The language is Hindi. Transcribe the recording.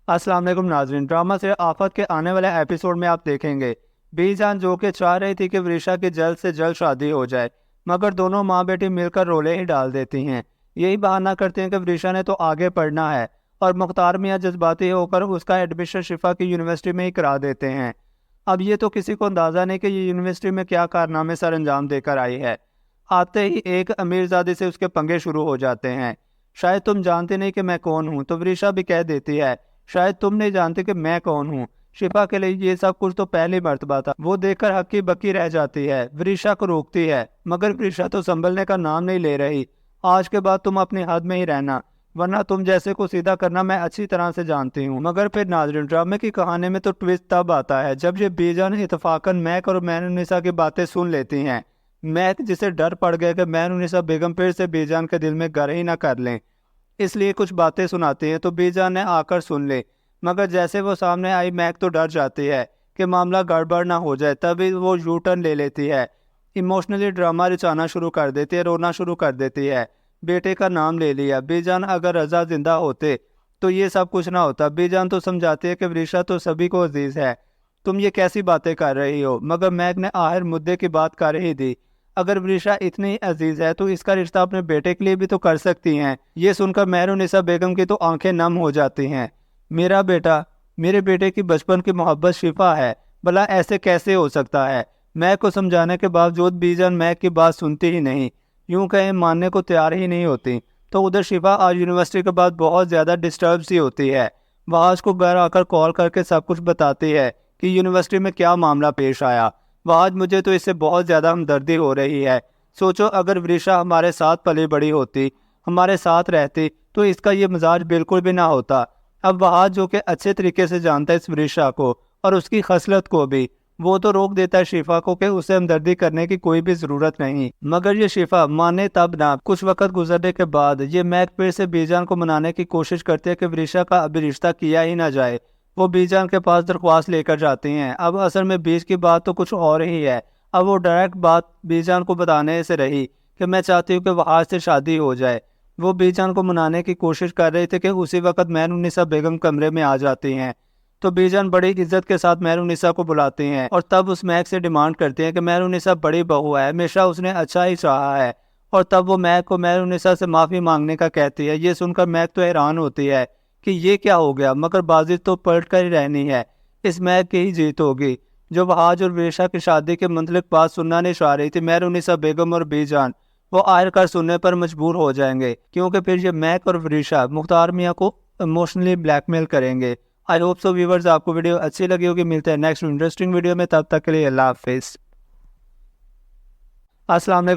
अस्सलाम वालेकुम नाजरीन। ड्रामा से आफत के आने वाले एपिसोड में आप देखेंगे बीजान जो कि चाह रही थी कि वृषा की जल्द से जल्द शादी हो जाए, मगर दोनों माँ बेटी मिलकर रोले ही डाल देती हैं। यही बहाना करते हैं कि वृषा ने तो आगे पढ़ना है और मुख्तार मियाँ जज्बाती होकर उसका एडमिशन शिफा की यूनिवर्सिटी में ही करा देते हैं। अब ये तो किसी को अंदाजा नहीं कि ये यूनिवर्सिटी में क्या कारनामे सर अंजाम देकर आई है। आते ही एक अमीरजादी से उसके पंगे शुरू हो जाते हैं। शायद तुम जानते नहीं कि मैं कौन हूँ, तो वृषा भी कह देती है शायद तुम नहीं जानते कि मैं कौन हूँ। शिफा के लिए ये सब कुछ तो पहली मर्तबा था। वो देखकर हक्की बक्की रह जाती है, वृषा को रोकती है, मगर वृषा तो संभलने का नाम नहीं ले रही। आज के बाद तुम अपनी हद में ही रहना, वरना तुम जैसे को सीधा करना मैं अच्छी तरह से जानती हूँ। मगर फिर नाज़रीन, ड्रामे की कहानी में तो ट्विस्ट तब आता है जब ये बेजान इतफाकन मैक और मैनुनिसा की बातें सुन लेती हैं। मैक जिसे डर पड़ गया कि मैनुनिसा बेगम फिर से बेजान के दिल में घर ही ना कर लें, इसलिए कुछ बातें सुनाती हैं तो बीजान ने आकर सुन ले। मगर जैसे वो सामने आई मैक तो डर जाती है कि मामला गड़बड़ ना हो जाए, तभी वो यू टर्न ले लेती है। इमोशनली ड्रामा रचाना शुरू कर देती है, रोना शुरू कर देती है। बेटे का नाम ले लिया। बीजान अगर रजा जिंदा होते तो ये सब कुछ ना होता। बीजान तो समझाती है कि वृषा तो सभी को अजीज है, तुम ये कैसी बातें कर रही हो। मगर मैक ने आखिर मुद्दे की बात कर ही दी। अगर वृषा इतनी अजीज है तो इसका रिश्ता अपने बेटे के लिए भी तो कर सकती हैं। ये सुनकर मेहरुनिसा बेगम की तो आंखें नम हो जाती हैं। मेरा बेटा, मेरे बेटे की बचपन की मोहब्बत शिफा है, भला ऐसे कैसे हो सकता है। मैक को समझाने के बावजूद बीजान मैक की बात सुनती ही नहीं, यूं कहें मानने को तैयार ही नहीं होती। तो उधर शिफा आज यूनिवर्सिटी के बाद बहुत ज़्यादा डिस्टर्ब सी होती है। वह आज को घर आकर कॉल करके सब कुछ बताती है कि यूनिवर्सिटी में क्या मामला पेश आया। वह आज मुझे तो इससे बहुत ज़्यादा हमदर्दी हो रही है। सोचो अगर वृषा हमारे साथ पली बड़ी होती, हमारे साथ रहती, तो इसका ये मिजाज बिल्कुल भी ना होता। अब वह जो कि अच्छे तरीके से जानता है इस वृषा को और उसकी खसलत को भी, वो तो रोक देता है शिफा को कि उसे हमदर्दी करने की कोई भी जरूरत नहीं। मगर ये शिफा माने तब ना। कुछ वक्त गुजरने के बाद ये मैक फिर से बीजान को मनाने की कोशिश करते हैं कि वृषा का अभी रिश्ता किया ही ना जाए। वो बीजान के पास दरख्वास्त लेकर जाती हैं। अब असल में बीच की बात तो कुछ और ही है। अब वो डायरेक्ट बात बीजान को बताने से रही कि मैं चाहती हूँ कि वहाज से शादी हो जाए। वो बीजान को मनाने की कोशिश कर रहे थे कि उसी वक्त मैनुनिसा बेगम कमरे में आ जाती हैं। तो बीजान बड़ी इज्जत के साथ मैनुनिसा को बुलाती हैं और तब उस मैक से डिमांड करती हैं कि मैनुनिसा बड़ी बहू है, हमेशा उसने अच्छा ही चाहा है। और तब वो मैक को मैनुनिसा से माफ़ी मांगने का कहती है। ये सुनकर मैक तो हैरान होती है कि ये क्या हो गया, मगर बाजी तो पलट कर ही रहनी है। इस मैक की ही जीत होगी। जो वहाज और वृषा की शादी के मुतल्लिक बात सुनना नहीं चाह रही थी मैनुनिसा बेगम और बीजान, वो आखिरकार सुनने पर मजबूर हो जाएंगे, क्योंकि फिर ये मैक और वृषा मुख्तार मियाँ को इमोशनली ब्लैकमेल करेंगे। आई होप सो व्यूवर्स, आपको वीडियो अच्छी लगी होगी। मिलते हैं नेक्स्ट इंटरेस्टिंग वीडियो में, तब तक के लिए अल्लाह हाफिज़। अस्सलाम वालेकुम।